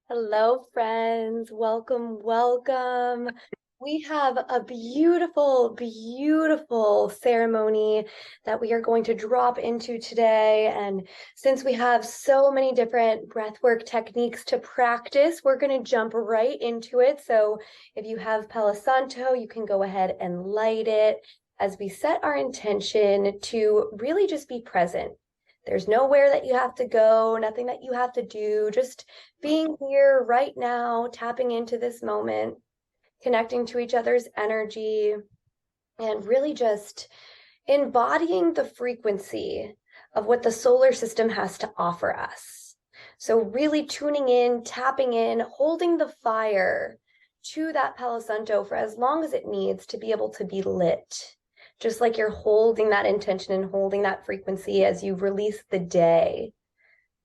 Hello, friends. Welcome, welcome. We have a beautiful, beautiful ceremony that we are going to drop into today. And since we have so many different breathwork techniques to practice, we're going to jump right into it. So if you have Palo Santo, you can go ahead and light it as we set our intention to really just be present. There's nowhere that you have to go, nothing that you have to do, just being here right now, tapping into this moment, connecting to each other's energy, and really just embodying the frequency of what the solar system has to offer us. So, really tuning in, tapping in, holding the fire to that Palo Santo for as long as it needs to be able to be lit. Just like you're holding that intention and holding that frequency as you release the day.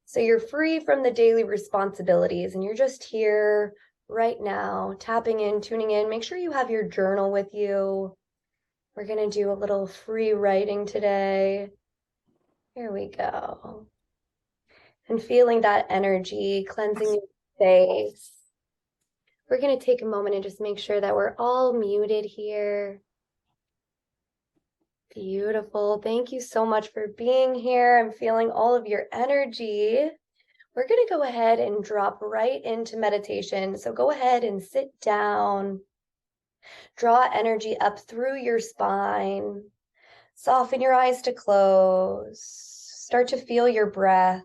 So you're free from the daily responsibilities and you're just here right now, tapping in, tuning in. Make sure you have your journal with you. We're going to do a little free writing today. Here we go. And feeling that energy, cleansing your space. We're going to take a moment and just make sure that we're all muted here. Beautiful. Thank you so much for being here. I'm feeling all of your energy. We're going to go ahead and drop right into meditation. So go ahead and sit down. Draw energy up through your spine. Soften your eyes to close. Start to feel your breath.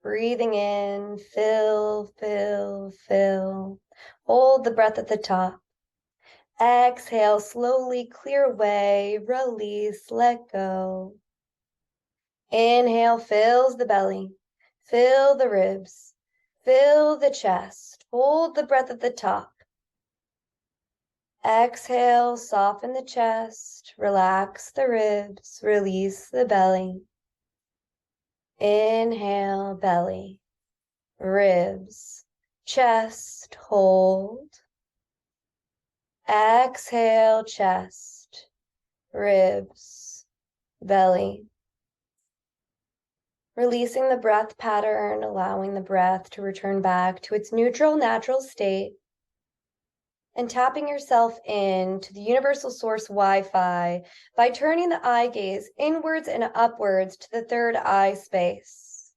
Breathing in, fill, fill, fill. Hold the breath at the top. Exhale, slowly clear away, release, let go. Inhale, fills the belly. Fill the ribs, fill the chest, hold the breath at the top. Exhale, soften the chest, relax the ribs, release the belly. Inhale, belly, ribs, chest, hold. Exhale, chest, ribs, belly. Releasing the breath pattern, allowing the breath to return back to its neutral, natural state, and tapping yourself into the universal source Wi-Fi by turning the eye gaze inwards and upwards to the third eye space.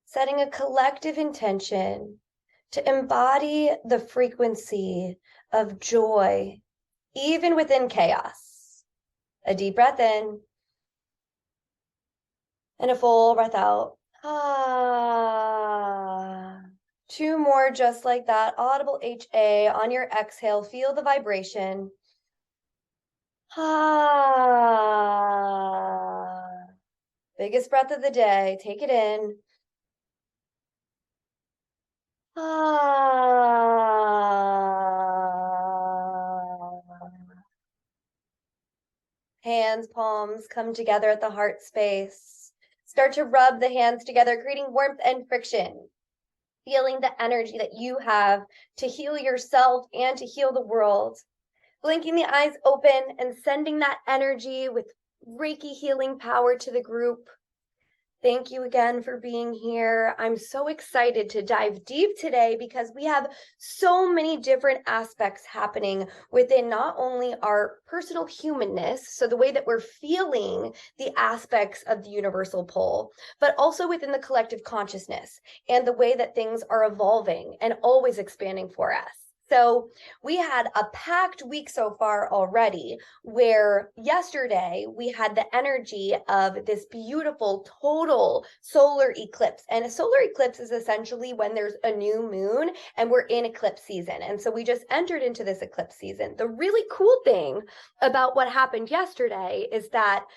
Setting a collective intention to embody the frequency of joy, even within chaos. A deep breath in. And a full breath out. Ah. Two more just like that. Audible HA on your exhale. Feel the vibration. Ah. Biggest breath of the day. Take it in. Ah. Hands, palms come together at the heart space. Start to rub the hands together, creating warmth and friction. Feeling the energy that you have to heal yourself and to heal the world. Blinking the eyes open and sending that energy with Reiki healing power to the group. Thank you again for being here. I'm so excited to dive deep today because we have so many different aspects happening within not only our personal humanness, so the way that we're feeling the aspects of the universal pole, but also within the collective consciousness and the way that things are evolving and always expanding for us. So we had a packed week so far already, where yesterday we had the energy of this beautiful total solar eclipse. And a solar eclipse is essentially when there's a new moon and we're in eclipse season. And so we just entered into this eclipse season. The really cool thing about what happened yesterday is that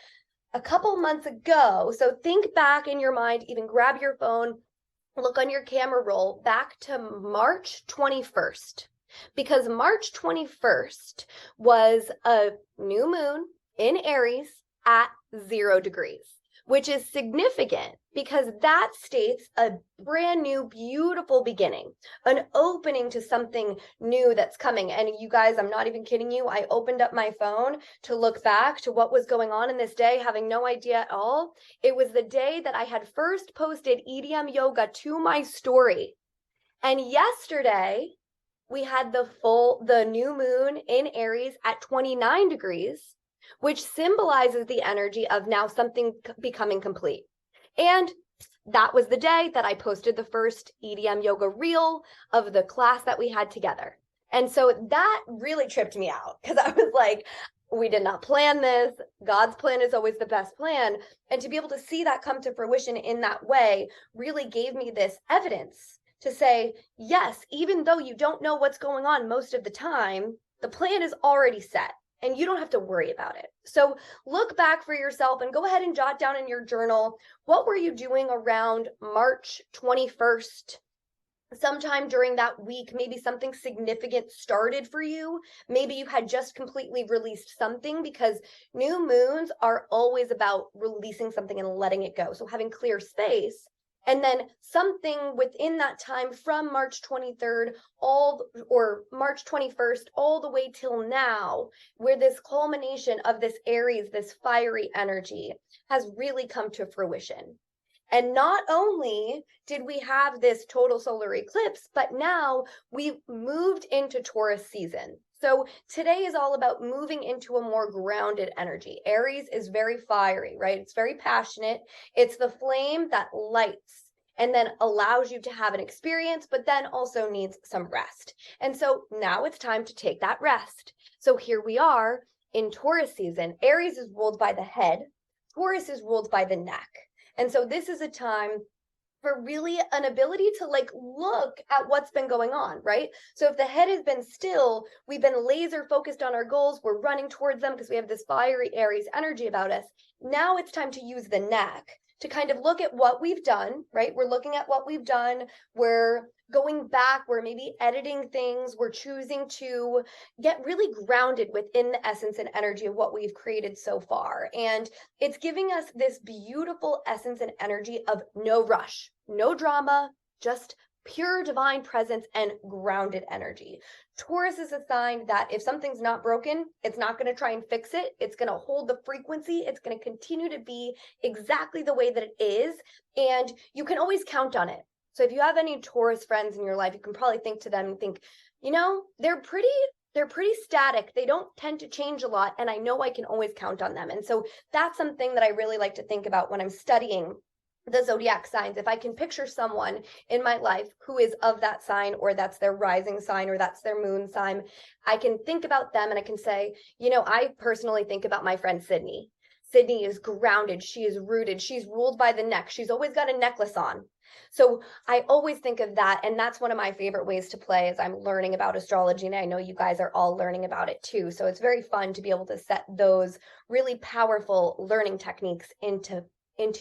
a couple months ago, so think back in your mind, even grab your phone, look on your camera roll back to March 21st. Because March 21st was a new moon in Aries at 0 degrees, which is significant because that states a brand new, beautiful beginning, an opening to something new that's coming. And you guys, I'm not even kidding you. I opened up my phone to look back to what was going on in this day, having no idea at all. It was the day that I had first posted EDM yoga to my story. And yesterday, we had the new moon in Aries at 29 degrees, which symbolizes the energy of now something becoming complete. And that was the day that I posted the first EDM yoga reel of the class that we had together. And so that really tripped me out because I was like, we did not plan this. God's plan is always the best plan. And to be able to see that come to fruition in that way really gave me this evidence to say, yes, even though you don't know what's going on most of the time, the plan is already set and you don't have to worry about it. So look back for yourself and go ahead and jot down in your journal, what were you doing around March 21st? Sometime during that week, maybe something significant started for you. Maybe you had just completely released something, because new moons are always about releasing something and letting it go. So having clear space. And then something within that time from March 23rd or March 21st all the way till now, where this culmination of this Aries, this fiery energy has really come to fruition. And not only did we have this total solar eclipse, but now we've moved into Taurus season. So today is all about moving into a more grounded energy. Aries is very fiery, right? It's very passionate. It's the flame that lights and then allows you to have an experience, but then also needs some rest. And so now it's time to take that rest. So here we are in Taurus season. Aries is ruled by the head. Taurus is ruled by the neck. And so this is a time for really an ability to look at what's been going on, right? So if the head has been still, we've been laser focused on our goals, we're running towards them because we have this fiery Aries energy about us. Now it's time to use the neck to kind of look at what we've done, right? We're looking at what we've done. We're going back, we're maybe editing things. We're choosing to get really grounded within the essence and energy of what we've created so far. And it's giving us this beautiful essence and energy of no rush, no drama, just pure divine presence and grounded energy. Taurus is a sign that if something's not broken, it's not going to try and fix it. It's going to hold the frequency. It's going to continue to be exactly the way that it is. And you can always count on it. So if you have any Taurus friends in your life, you can probably think to them and think, they're pretty static. They don't tend to change a lot. And I know I can always count on them. And so that's something that I really like to think about when I'm studying the zodiac signs. If I can picture someone in my life who is of that sign, or that's their rising sign, or that's their moon sign, I can think about them and I can say, I personally think about my friend Sydney. Sydney is grounded. She is rooted. She's ruled by the neck. She's always got a necklace on. So I always think of that. And that's one of my favorite ways to play as I'm learning about astrology. And I know you guys are all learning about it too. So it's very fun to be able to set those really powerful learning techniques into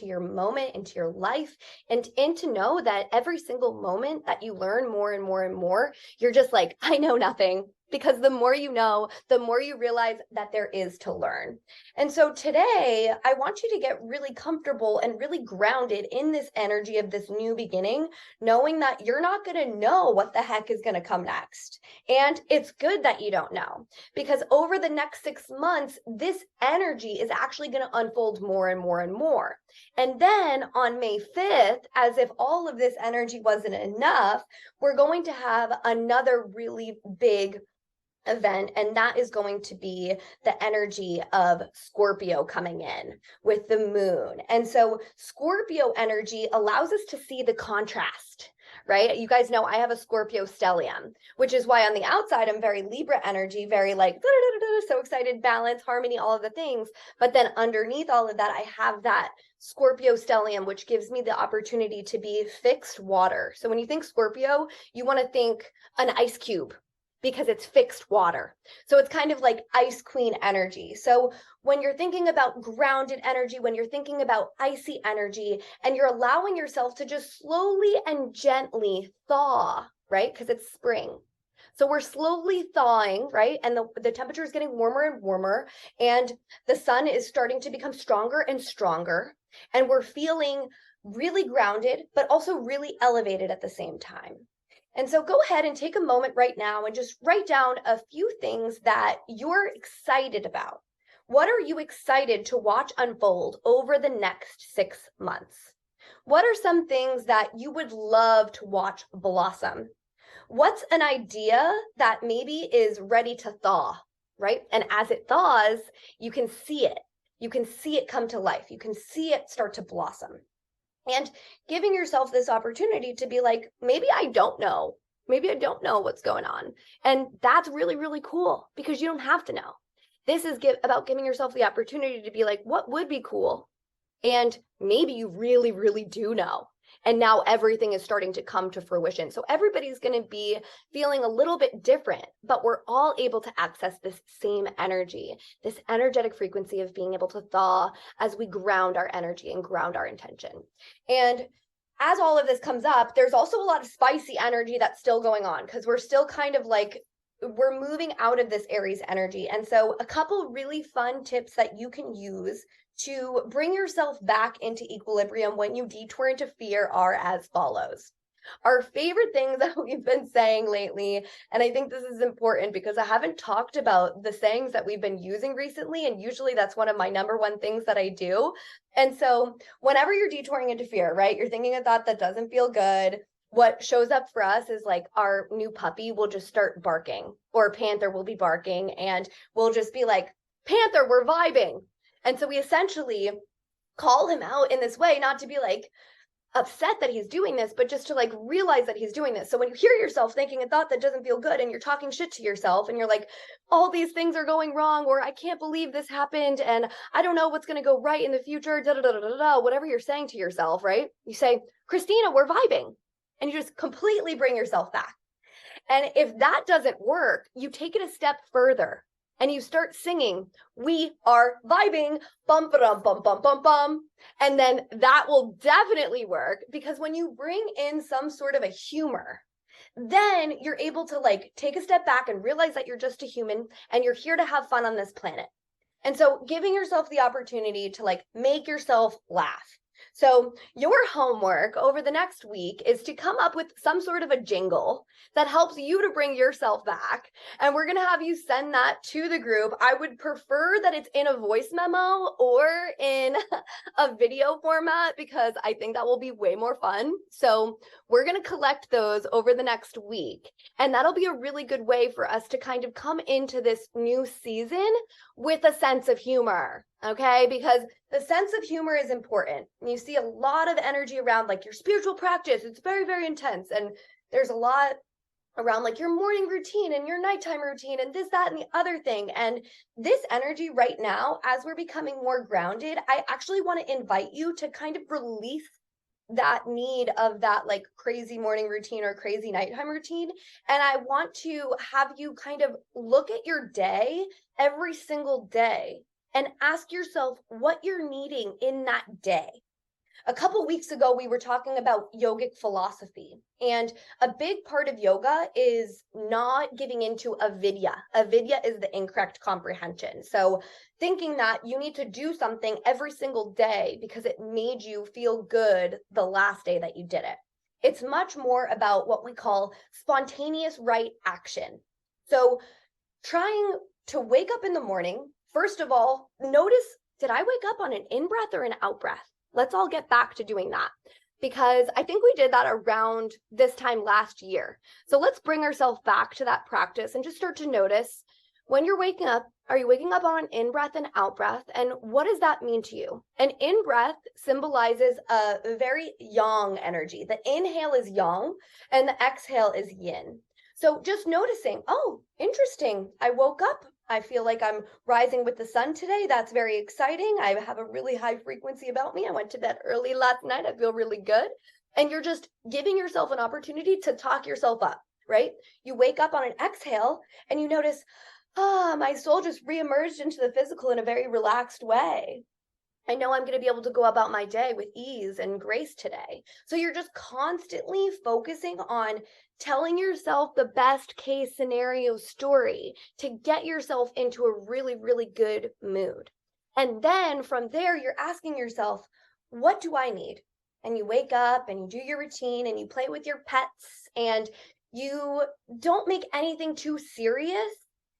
your moment, into your life, and to know that every single moment that you learn more and more and more, you're just like, I know nothing. Because the more you know, the more you realize that there is to learn. And so today, I want you to get really comfortable and really grounded in this energy of this new beginning, knowing that you're not going to know what the heck is going to come next. And it's good that you don't know, because over the next 6 months, this energy is actually going to unfold more and more and more. And then on May 5th, as if all of this energy wasn't enough, we're going to have another really big event, and that is going to be the energy of Scorpio coming in with the moon. And so Scorpio energy allows us to see the contrast, right? You guys know I have a Scorpio stellium, which is why on the outside I'm very Libra energy, very so excited, balance, harmony, all of the things. But then underneath all of that, I have that Scorpio stellium, which gives me the opportunity to be fixed water. So when you think Scorpio, you want to think an ice cube, because it's fixed water. So it's kind of like ice queen energy. So when you're thinking about grounded energy, when you're thinking about icy energy, and you're allowing yourself to just slowly and gently thaw, right? Because it's spring. So we're slowly thawing, right? And the temperature is getting warmer and warmer, and the sun is starting to become stronger and stronger. And we're feeling really grounded, but also really elevated at the same time. And so go ahead and take a moment right now and just write down a few things that you're excited about. What are you excited to watch unfold over the next 6 months? What are some things that you would love to watch blossom? What's an idea that maybe is ready to thaw, right? And as it thaws, you can see it. You can see it come to life. You can see it start to blossom. And giving yourself this opportunity to be like, maybe I don't know. Maybe I don't know what's going on. And that's really, really cool because you don't have to know. This is about giving yourself the opportunity to be like, what would be cool? And maybe you really, really do know. And now everything is starting to come to fruition. So everybody's going to be feeling a little bit different, but we're all able to access this same energy, this energetic frequency of being able to thaw as we ground our energy and ground our intention. And as all of this comes up, there's also a lot of spicy energy that's still going on because we're still kind of like, we're moving out of this Aries energy. And so a couple really fun tips that you can use to bring yourself back into equilibrium when you detour into fear are as follows. Our favorite things that we've been saying lately, and I think this is important because I haven't talked about the sayings that we've been using recently, and usually that's one of my number one things that I do. And so whenever you're detouring into fear, right, you're thinking a thought that doesn't feel good, what shows up for us is like our new puppy will just start barking, or Panther will be barking, and we'll just be like, Panther, we're vibing. And so we essentially call him out in this way, not to be like upset that he's doing this, but just to like realize that he's doing this. So when you hear yourself thinking a thought that doesn't feel good and you're talking shit to yourself and you're like, all these things are going wrong, or I can't believe this happened and I don't know what's going to go right in the future, whatever you're saying to yourself, right? You say, Christina, we're vibing. And you just completely bring yourself back. And if that doesn't work, you take it a step further. And you start singing, we are vibing, bum, ba-dum, bum, bum, bum, bum. And then that will definitely work because when you bring in some sort of a humor, then you're able to like take a step back and realize that you're just a human and you're here to have fun on this planet. And so giving yourself the opportunity to like make yourself laugh. So your homework over the next week is to come up with some sort of a jingle that helps you to bring yourself back. And we're going to have you send that to the group. I would prefer that it's in a voice memo or in a video format because I think that will be way more fun. So we're going to collect those over the next week. And that'll be a really good way for us to kind of come into this new season with a sense of humor. Okay, because the sense of humor is important. You see a lot of energy around like your spiritual practice. It's very, very intense. And there's a lot around like your morning routine and your nighttime routine and this, that, and the other thing. And this energy right now, as we're becoming more grounded, I actually want to invite you to kind of release that need of that like crazy morning routine or crazy nighttime routine. And I want to have you kind of look at your day every single day and ask yourself what you're needing in that day. A couple weeks ago, we were talking about yogic philosophy, and a big part of yoga is not giving into avidya. Avidya is the incorrect comprehension. So thinking that you need to do something every single day because it made you feel good the last day that you did it. It's much more about what we call spontaneous right action. So trying to wake up in the morning, first of all, notice, did I wake up on an in-breath or an out-breath? Let's all get back to doing that because I think we did that around this time last year. So let's bring ourselves back to that practice and just start to notice when you're waking up, are you waking up on an in-breath and out-breath? And what does that mean to you? An in-breath symbolizes a very yang energy. The inhale is yang and the exhale is yin. So just noticing, oh, interesting. I woke up. I feel like I'm rising with the sun today. That's very exciting. I have a really high frequency about me. I went to bed early last night. I feel really good. And you're just giving yourself an opportunity to talk yourself up, right? You wake up on an exhale and you notice, my soul just reemerged into the physical in a very relaxed way. I know I'm going to be able to go about my day with ease and grace today. So you're just constantly focusing on telling yourself the best case scenario story to get yourself into a really, really good mood. And then from there, you're asking yourself, what do I need? And you wake up and you do your routine and you play with your pets and you don't make anything too serious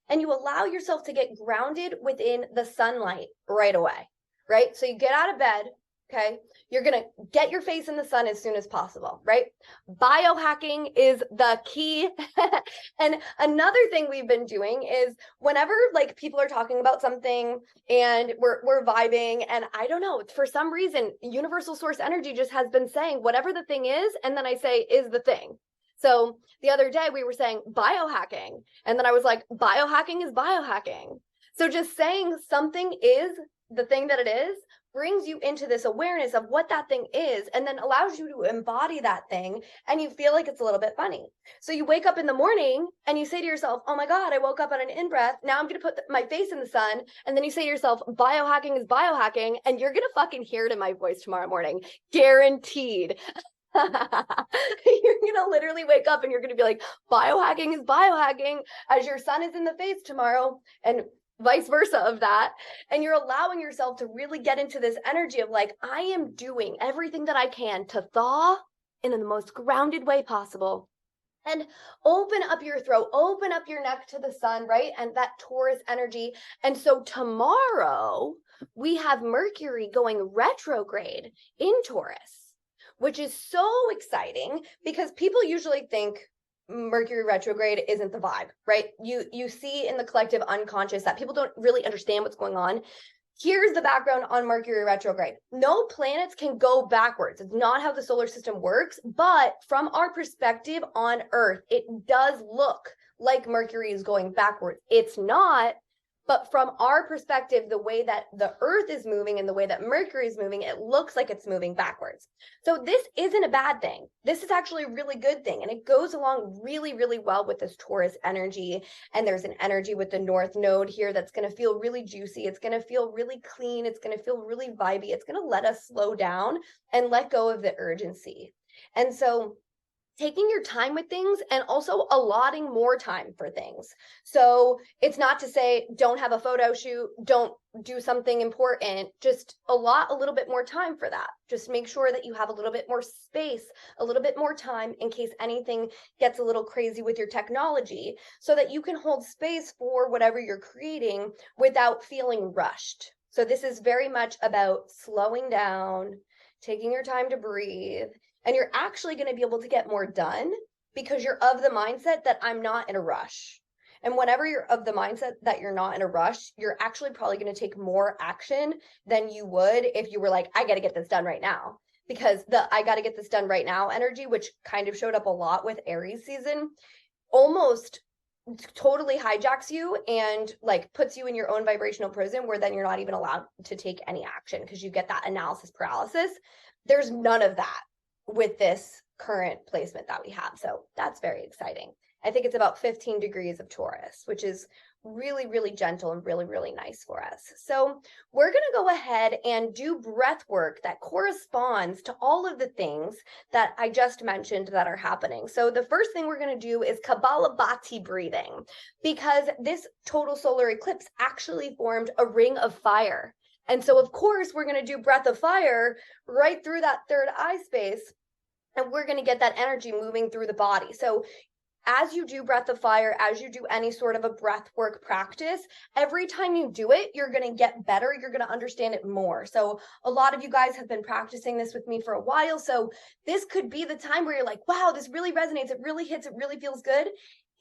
and you allow yourself to get grounded within the sunlight right away. Right? So you get out of bed, Okay. You're going to get your face in the sun as soon as possible, right? Biohacking is the key. And another thing we've been doing is whenever like people are talking about something and we're vibing, and I don't know, for some reason, universal source energy just has been saying whatever the thing is, and then I say is the thing. So the other day we were saying biohacking, and then I was like, biohacking is biohacking. So just saying something is the thing that it is brings you into this awareness of what that thing is, and then allows you to embody that thing, and you feel like it's a little bit funny. So you wake up in the morning and you say to yourself, oh my God, I woke up on an in-breath. Now I'm going to put my face in the sun. And then you say to yourself, biohacking is biohacking. And you're going to fucking hear it in my voice tomorrow morning. Guaranteed. You're going to literally wake up and you're going to be like, biohacking is biohacking as your sun is in the face tomorrow, and vice versa of that. And you're allowing yourself to really get into this energy of like, I am doing everything that I can to thaw in the most grounded way possible. And open up your throat, open up your neck to the sun, right? And that Taurus energy. And so tomorrow we have Mercury going retrograde in Taurus, which is so exciting because people usually think Mercury retrograde isn't the vibe, right? You see in the collective unconscious that people don't really understand what's going on. Here's the background on Mercury retrograde. No planets can go backwards. It's not how the solar system works, but from our perspective on Earth, it does look like Mercury is going backwards. It's not, but from our perspective, the way that the Earth is moving and the way that Mercury is moving, it looks like it's moving backwards. So this isn't a bad thing. This is actually a really good thing. And it goes along really, really well with this Taurus energy. And there's an energy with the North Node here that's going to feel really juicy. It's going to feel really clean. It's going to feel really vibey. It's going to let us slow down and let go of the urgency. And so taking your time with things and also allotting more time for things. So it's not to say don't have a photo shoot, don't do something important, just allot a little bit more time for that. Just make sure that you have a little bit more space, a little bit more time in case anything gets a little crazy with your technology, so that you can hold space for whatever you're creating without feeling rushed. So this is very much about slowing down, taking your time to breathe. And you're actually going to be able to get more done because you're of the mindset that I'm not in a rush. And whenever you're of the mindset that you're not in a rush, you're actually probably going to take more action than you would if you were like, I got to get this done right now. Because the I got to get this done right now energy, which kind of showed up a lot with Aries season, almost totally hijacks you and like puts you in your own vibrational prison where then you're not even allowed to take any action because you get that analysis paralysis. There's none of that with this current placement that we have. So that's very exciting. I think it's about 15 degrees of Taurus, which is really, really gentle and really, really nice for us. So we're going to go ahead and do breath work that corresponds to all of the things that I just mentioned that are happening. So the first thing we're going to do is Kabbalabhati breathing, because this total solar eclipse actually formed a ring of fire. And so, of course, we're going to do breath of fire right through that third eye space, and we're going to get that energy moving through the body. So as you do breath of fire, as you do any sort of a breath work practice, every time you do it, you're going to get better. You're going to understand it more. So a lot of you guys have been practicing this with me for a while. So this could be the time where you're like, wow, this really resonates. It really hits. It really feels good.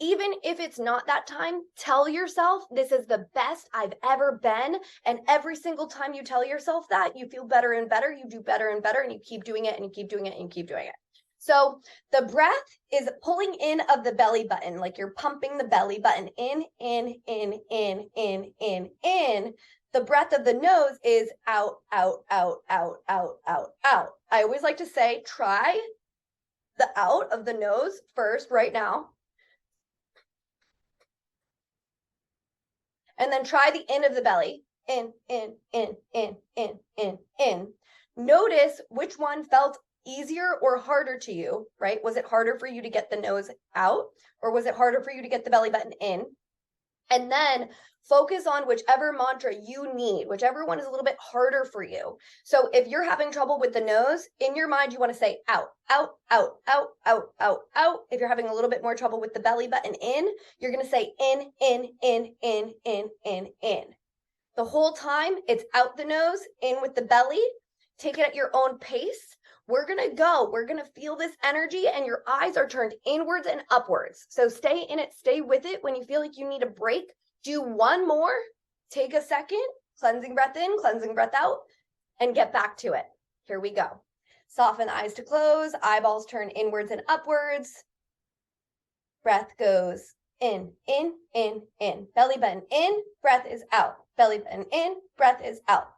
Even if it's not that time, tell yourself this is the best I've ever been. And every single time you tell yourself that, you feel better and better, you do better and better, and you keep doing it and you keep doing it and you keep doing it. So the breath is pulling in of the belly button, like you're pumping the belly button in. The breath of the nose is out, out, out, out, out, out, out. I always like to say, try the out of the nose first right now. And then try the in of the belly. In. Notice which one felt easier or harder to you, right? Was it harder for you to get the nose out, or was it harder for you to get the belly button in? And then focus on whichever mantra you need, whichever one is a little bit harder for you. So if you're having trouble with the nose, in your mind, you want to say out, out, out, out, out, out, out. If you're having a little bit more trouble with the belly button in, you're going to say in. The whole time it's out the nose, in with the belly. take it at your own pace. We're going to go. We're going to feel this energy, and your eyes are turned inwards and upwards. So stay in it, stay with it. When you feel like you need a break, do one more, take a second, cleansing breath in, cleansing breath out, and get back to it. Here we go. Soften the eyes to close, eyeballs turn inwards and upwards. Breath goes in, in, in, in. Belly button in, breath is out. Belly button in, breath is out.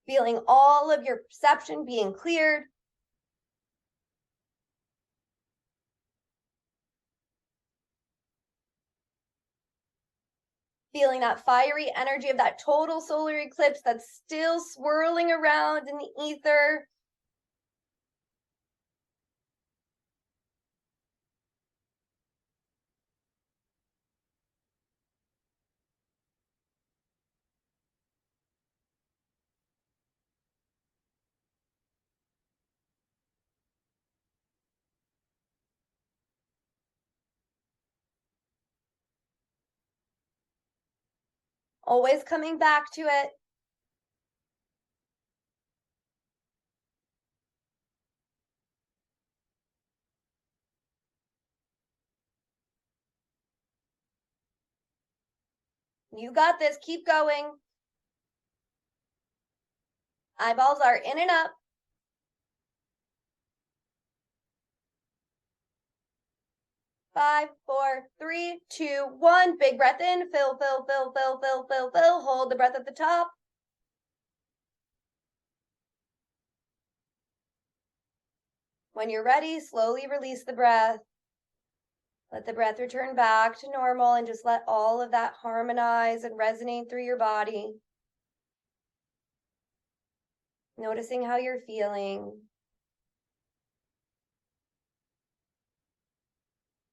Feeling all of your perception being cleared. Feeling that fiery energy of that total solar eclipse that's still swirling around in the ether. Always coming back to it. You got this. Keep going. Eyeballs are in and up. Five, four, three, two, one. Big breath in. Fill, fill, fill, fill, fill, fill, fill. Hold the breath at the top. When you're ready, slowly release the breath. Let the breath return back to normal and just let all of that harmonize and resonate through your body. Noticing how you're feeling.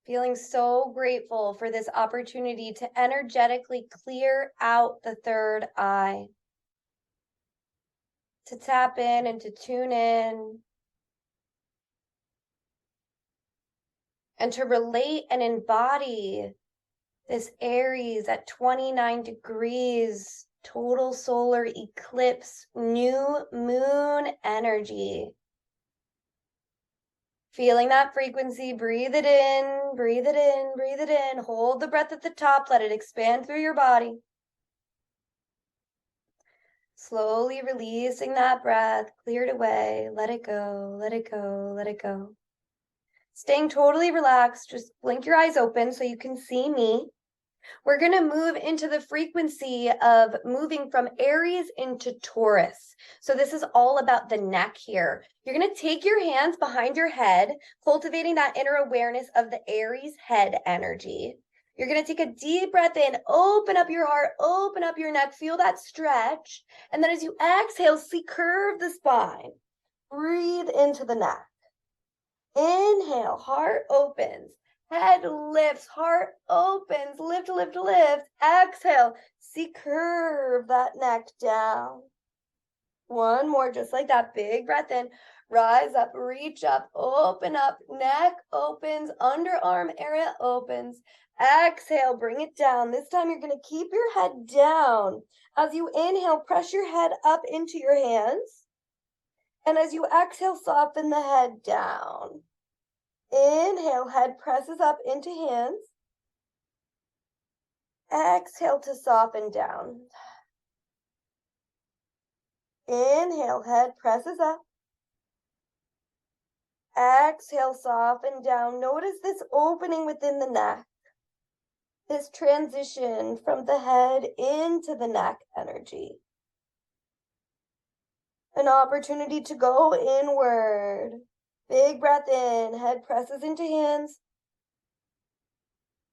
Feeling so grateful for this opportunity to energetically clear out the third eye. To tap in and to tune in. And to relate and embody this Aries at 29 degrees, total solar eclipse, new moon energy. Feeling that frequency, breathe it in, breathe it in, breathe it in. Hold the breath at the top, let it expand through your body. Slowly releasing that breath, clear it away, let it go, let it go, let it go. Staying totally relaxed, just blink your eyes open so you can see me. We're going to move into the frequency of moving from Aries into Taurus. So this is all about the neck here. You're going to take your hands behind your head, cultivating that inner awareness of the Aries head energy. You're going to take a deep breath in, open up your heart, open up your neck, feel that stretch. And then as you exhale, see curve the spine. Breathe into the neck. Inhale, heart opens. Head lifts, heart opens, lift, lift, lift. Exhale, see curve that neck down. One more, just like that. Big breath in, rise up, reach up, open up, neck opens, underarm area opens. Exhale, bring it down. This time you're going to keep your head down. As you inhale, press your head up into your hands. And as you exhale, soften the head down. Inhale, head presses up into hands. Exhale to soften down. Inhale, head presses up. Exhale, soften down. Notice this opening within the neck. This transition from the head into the neck energy. An opportunity to go inward. Big breath in, head presses into hands.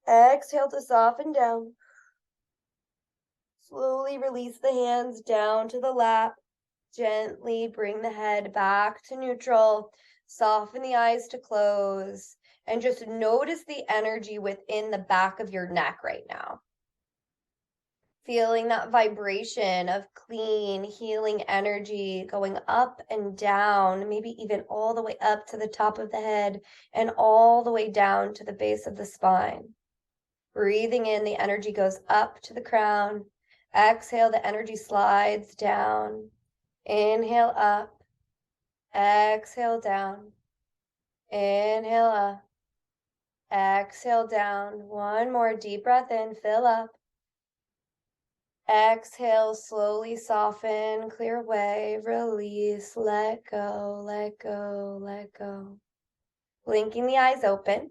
Exhale to soften down. Slowly release the hands down to the lap. Gently bring the head back to neutral. Soften the eyes to close. And just notice the energy within the back of your neck right now. Feeling that vibration of clean, healing energy going up and down, maybe even all the way up to the top of the head and all the way down to the base of the spine. Breathing in, the energy goes up to the crown. Exhale, the energy slides down. Inhale up. Exhale down. Inhale up. Exhale down. One more deep breath in, fill up. Exhale, slowly soften, clear away, release, let go, let go, let go. Blinking the eyes open.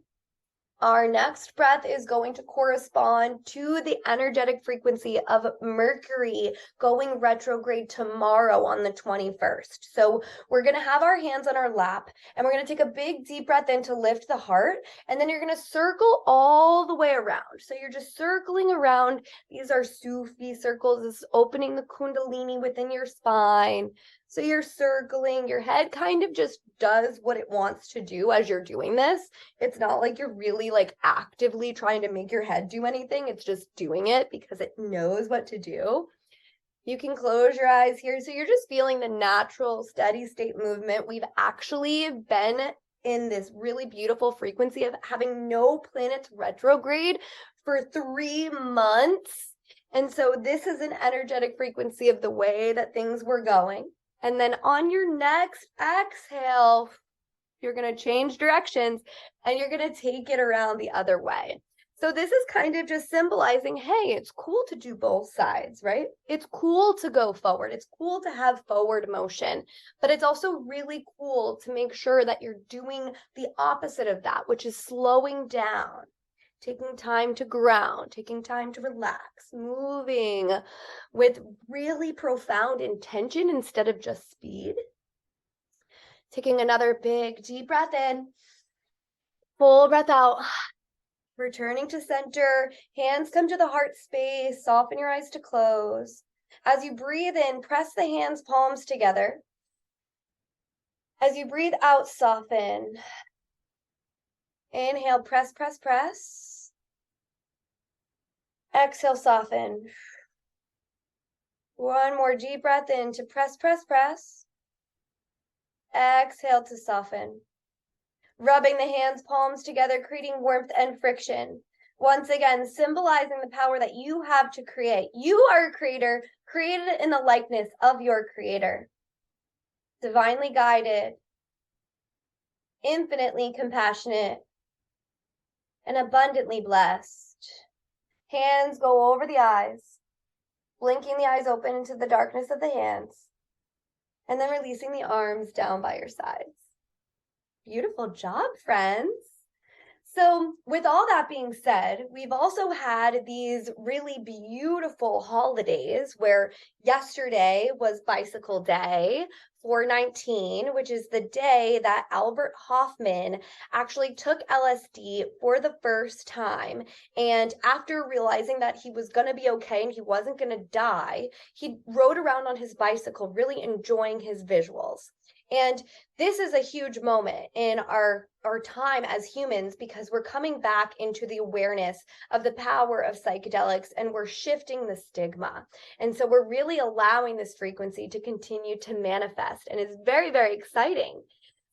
Our next breath is going to correspond to the energetic frequency of Mercury going retrograde tomorrow on the 21st. So we're going to have our hands on our lap and we're going to take a big deep breath in to lift the heart. And then you're going to circle all the way around. So you're just circling around. These are Sufi circles. This is opening the Kundalini within your spine. So you're circling, your head kind of just does what it wants to do as you're doing this. It's not like you're really like actively trying to make your head do anything. It's just doing it because it knows what to do. You can close your eyes here. So you're just feeling the natural steady state movement. We've actually been in this really beautiful frequency of having no planets retrograde for 3 months. And so this is an energetic frequency of the way that things were going. And then on your next exhale, you're going to change directions and you're going to take it around the other way. So this is kind of just symbolizing, hey, it's cool to do both sides, right? It's cool to go forward. It's cool to have forward motion, but it's also really cool to make sure that you're doing the opposite of that, which is slowing down, taking time to ground, taking time to relax, moving with really profound intention instead of just speed. Taking another big deep breath in, full breath out, returning to center, hands come to the heart space, soften your eyes to close. As you breathe in, press the hands, palms together. As you breathe out, soften. Inhale, press, press, press. Exhale, soften. One more deep breath in to press, press, press. Exhale to soften. Rubbing the hands, palms together, creating warmth and friction. Once again, symbolizing the power that you have to create. You are a creator, created in the likeness of your creator. Divinely guided, infinitely compassionate, and abundantly blessed. Hands go over the eyes, blinking the eyes open into the darkness of the hands, and then releasing the arms down by your sides. Beautiful job, friends. So with all that being said, we've also had these really beautiful holidays where yesterday was Bicycle Day, 4/19, which is the day that Albert Hoffman actually took LSD for the first time. And after realizing that he was going to be okay and he wasn't going to die, he rode around on his bicycle, really enjoying his visuals. And this is a huge moment in our time as humans because we're coming back into the awareness of the power of psychedelics and we're shifting the stigma. And so we're really allowing this frequency to continue to manifest, and it's very, very exciting.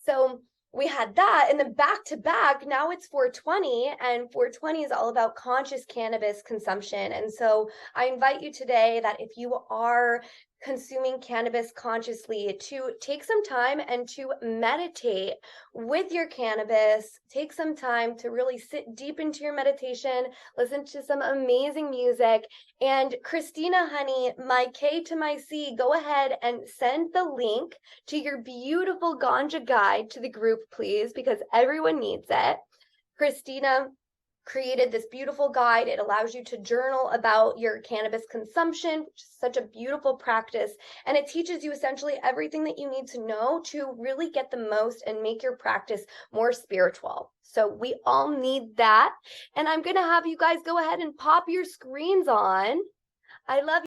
So we had that, and then back to back, now it's 420, and 420 is all about conscious cannabis consumption. And so I invite you today that if you are consuming cannabis consciously, to take some time and to meditate with your cannabis. Take some time to really sit deep into your meditation, listen to some amazing music. And Christina, honey, my K to my C, go ahead and send the link to your beautiful ganja guide to the group, please, because everyone needs it. Christina created this beautiful guide. It allows you to journal about your cannabis consumption, which is such a beautiful practice. And it teaches you essentially everything that you need to know to really get the most and make your practice more spiritual. So we all need that. And I'm going to have you guys go ahead and pop your screens on. I love you.